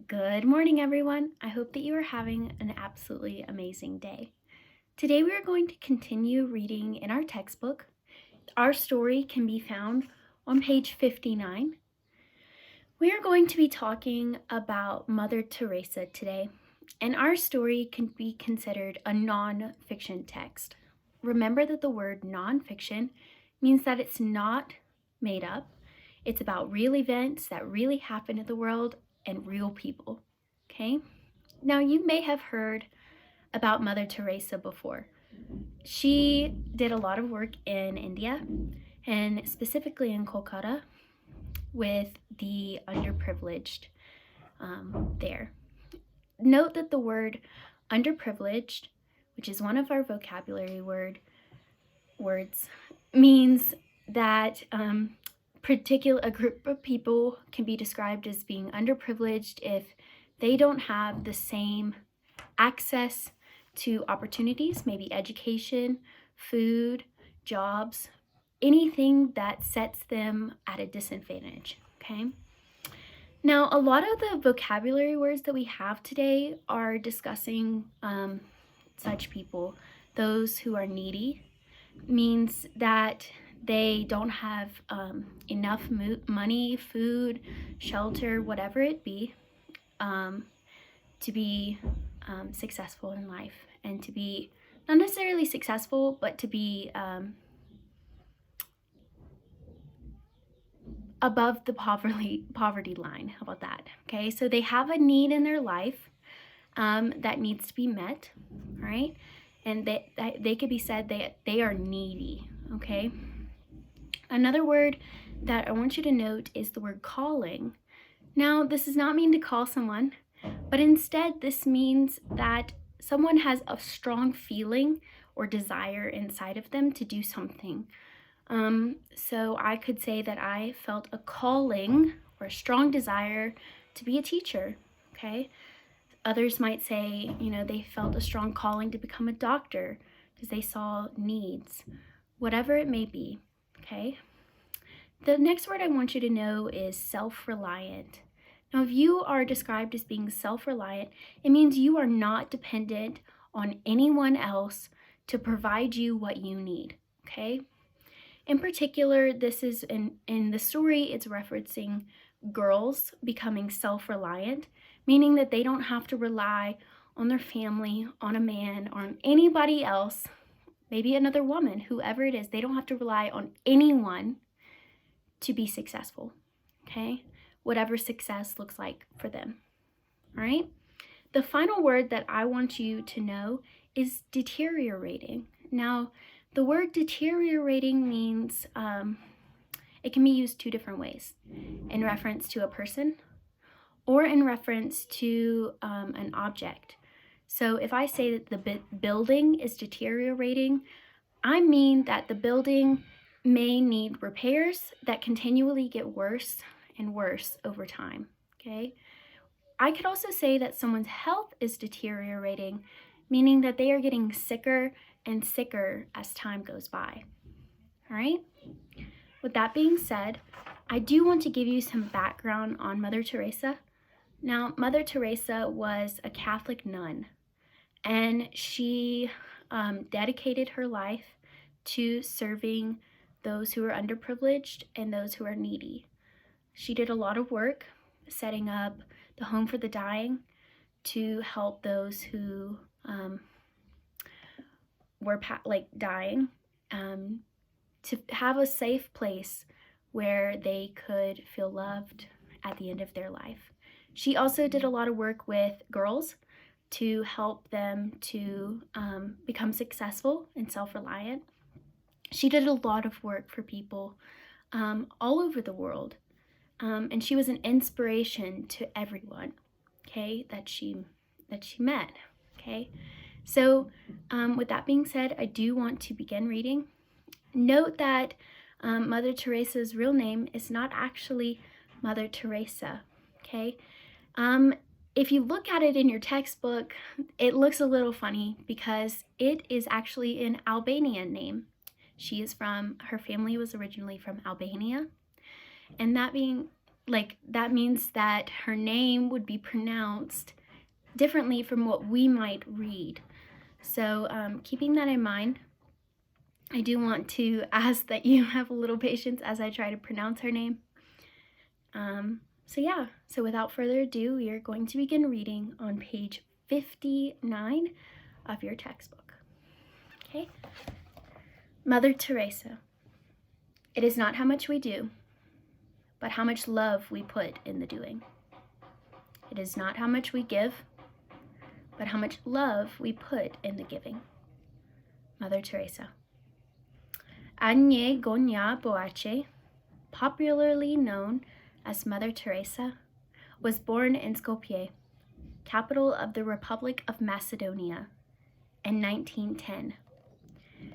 Good morning, everyone. I hope that you are having an absolutely amazing day. Today, we are going to continue reading in our textbook. Our story can be found on page 59. We are going to be talking about Mother Teresa today, and our story can be considered a non-fiction text. Remember that the word non-fiction means that it's not made up. It's about real events that really happen in the world and real people, okay? Now, you may have heard about Mother Teresa before. She did a lot of work in India, and specifically in Kolkata, with the underprivileged there. Note that the word underprivileged, which is one of our vocabulary words, means that a group of people can be described as being underprivileged if they don't have the same access to opportunities, maybe education, food, jobs, anything that sets them at a disadvantage, okay? Now, a lot of the vocabulary words that we have today are discussing such people. Those who are needy means that they don't have enough money, food, shelter, whatever it be, to be successful in life, and to be not necessarily successful, but to be above the poverty line. How about that? Okay, so they have a need in their life that needs to be met, right? And they could be said they are needy, okay? Another word that I want you to note is the word calling. Now, this does not mean to call someone, but instead this means that someone has a strong feeling or desire inside of them to do something. So I could say that I felt a calling or a strong desire to be a teacher, okay? Others might say, they felt a strong calling to become a doctor because they saw needs, whatever it may be, okay? The next word I want you to know is self-reliant. Now, if you are described as being self-reliant, it means you are not dependent on anyone else to provide you what you need, okay? In particular, this is in the story, it's referencing girls becoming self-reliant, meaning that they don't have to rely on their family, on a man, or on anybody else, maybe another woman, whoever it is. They don't have to rely on anyone to be successful, okay? Whatever success looks like for them, all right? The final word that I want you to know is deteriorating. Now, the word deteriorating means it can be used two different ways: in reference to a person or in reference to an object. So if I say that the building is deteriorating, I mean that the building may need repairs that continually get worse and worse over time, okay? I could also say that someone's health is deteriorating, meaning that they are getting sicker and sicker as time goes by, all right? With that being said, I do want to give you some background on Mother Teresa. Now, Mother Teresa was a Catholic nun, and she dedicated her life to serving those who are underprivileged and those who are needy. She did a lot of work setting up the home for the dying to help those who were dying, to have a safe place where they could feel loved at the end of their life. She also did a lot of work with girls to help them to become successful and self-reliant. She did a lot of work for people all over the world, and she was an inspiration to everyone, okay, that she met, okay? So with that being said, I do want to begin reading. Note that Mother Teresa's real name is not actually Mother Teresa, okay? If you look at it in your textbook, it looks a little funny because it is actually an Albanian name. Her family was originally from Albania, and that being like that means that her name would be pronounced differently from what we might read. So keeping that in mind, I do want to ask that you have a little patience as I try to pronounce her name. So without further ado, we are going to begin reading on page 59 of your textbook. Okay? Mother Teresa. It is not how much we do, but how much love we put in the doing. It is not how much we give, but how much love we put in the giving. Mother Teresa. Agne Gonya Boache, popularly known as Mother Teresa, was born in Skopje, capital of the Republic of Macedonia, in 1910.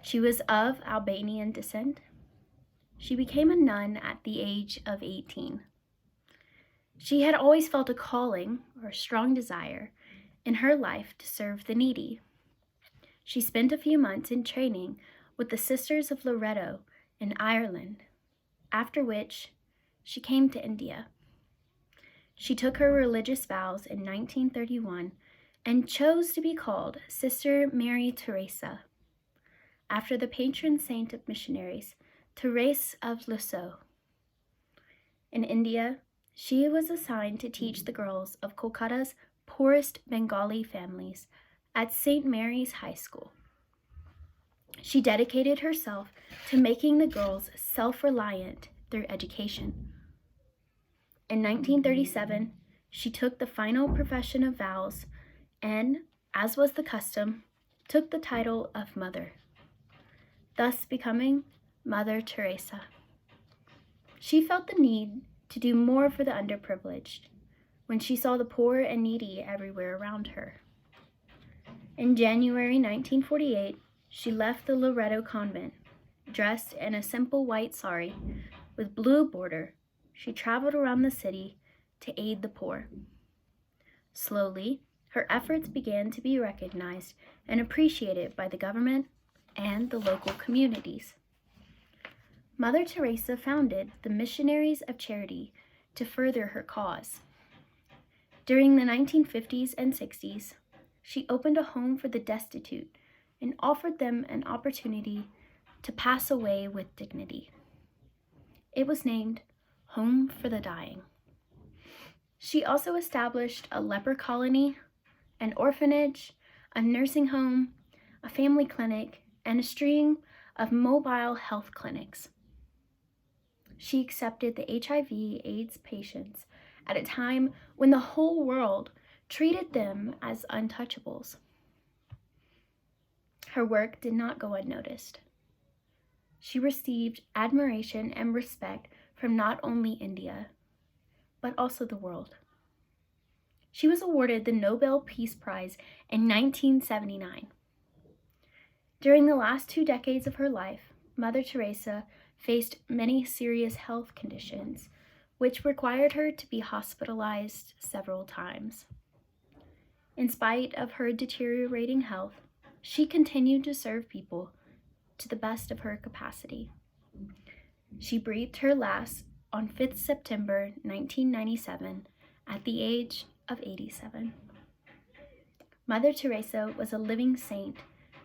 She was of Albanian descent. She became a nun at the age of 18. She had always felt a calling, or a strong desire, in her life to serve the needy. She spent a few months in training with the Sisters of Loreto in Ireland, after which she came to India. She took her religious vows in 1931 and chose to be called Sister Mary Teresa, after the patron saint of missionaries, Teresa of Lisieux. In India, she was assigned to teach the girls of Kolkata's poorest Bengali families at St. Mary's High School. She dedicated herself to making the girls self-reliant through education. In 1937, she took the final profession of vows and, as was the custom, took the title of Mother, thus becoming Mother Teresa. She felt the need to do more for the underprivileged when she saw the poor and needy everywhere around her. In January 1948, she left the Loreto convent. Dressed in a simple white sari with blue border, she traveled around the city to aid the poor. Slowly, her efforts began to be recognized and appreciated by the government and the local communities. Mother Teresa founded the Missionaries of Charity to further her cause. During the 1950s and 60s, she opened a home for the destitute and offered them an opportunity to pass away with dignity. It was named Home for the Dying. She also established a leper colony, an orphanage, a nursing home, a family clinic, and a string of mobile health clinics. She accepted the HIV/AIDS patients at a time when the whole world treated them as untouchables. Her work did not go unnoticed. She received admiration and respect from not only India, but also the world. She was awarded the Nobel Peace Prize in 1979. During the last 2 decades of her life, Mother Teresa faced many serious health conditions, which required her to be hospitalized several times. In spite of her deteriorating health, she continued to serve people to the best of her capacity. She breathed her last on 5th September 1997 at the age of 87. Mother Teresa was a living saint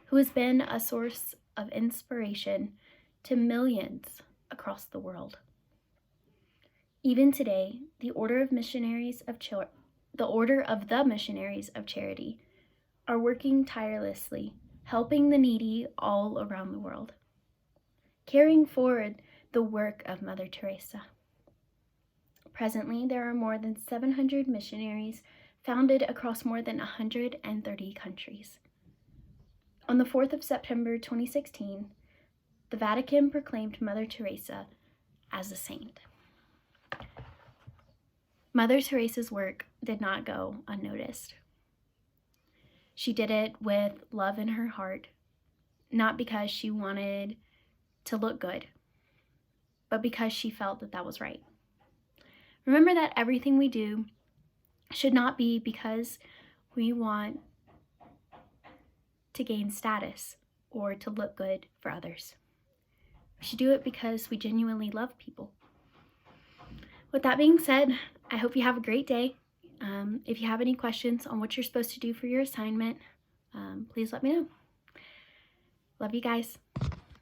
who has been a source of inspiration to millions across the world. Even today, the Order of the Missionaries of Charity are working tirelessly, helping the needy all around the world, carrying forward the work of Mother Teresa. Presently, there are more than 700 missionaries founded across more than 130 countries. On the 4th of September 2016, the Vatican proclaimed Mother Teresa as a saint. Mother Teresa's work did not go unnoticed. She did it with love in her heart, not because she wanted to look good, but because she felt that that was right. Remember that everything we do should not be because we want to gain status or to look good for others. We should do it because we genuinely love people. With that being said, I hope you have a great day. If you have any questions on what you're supposed to do for your assignment, please let me know. Love you guys.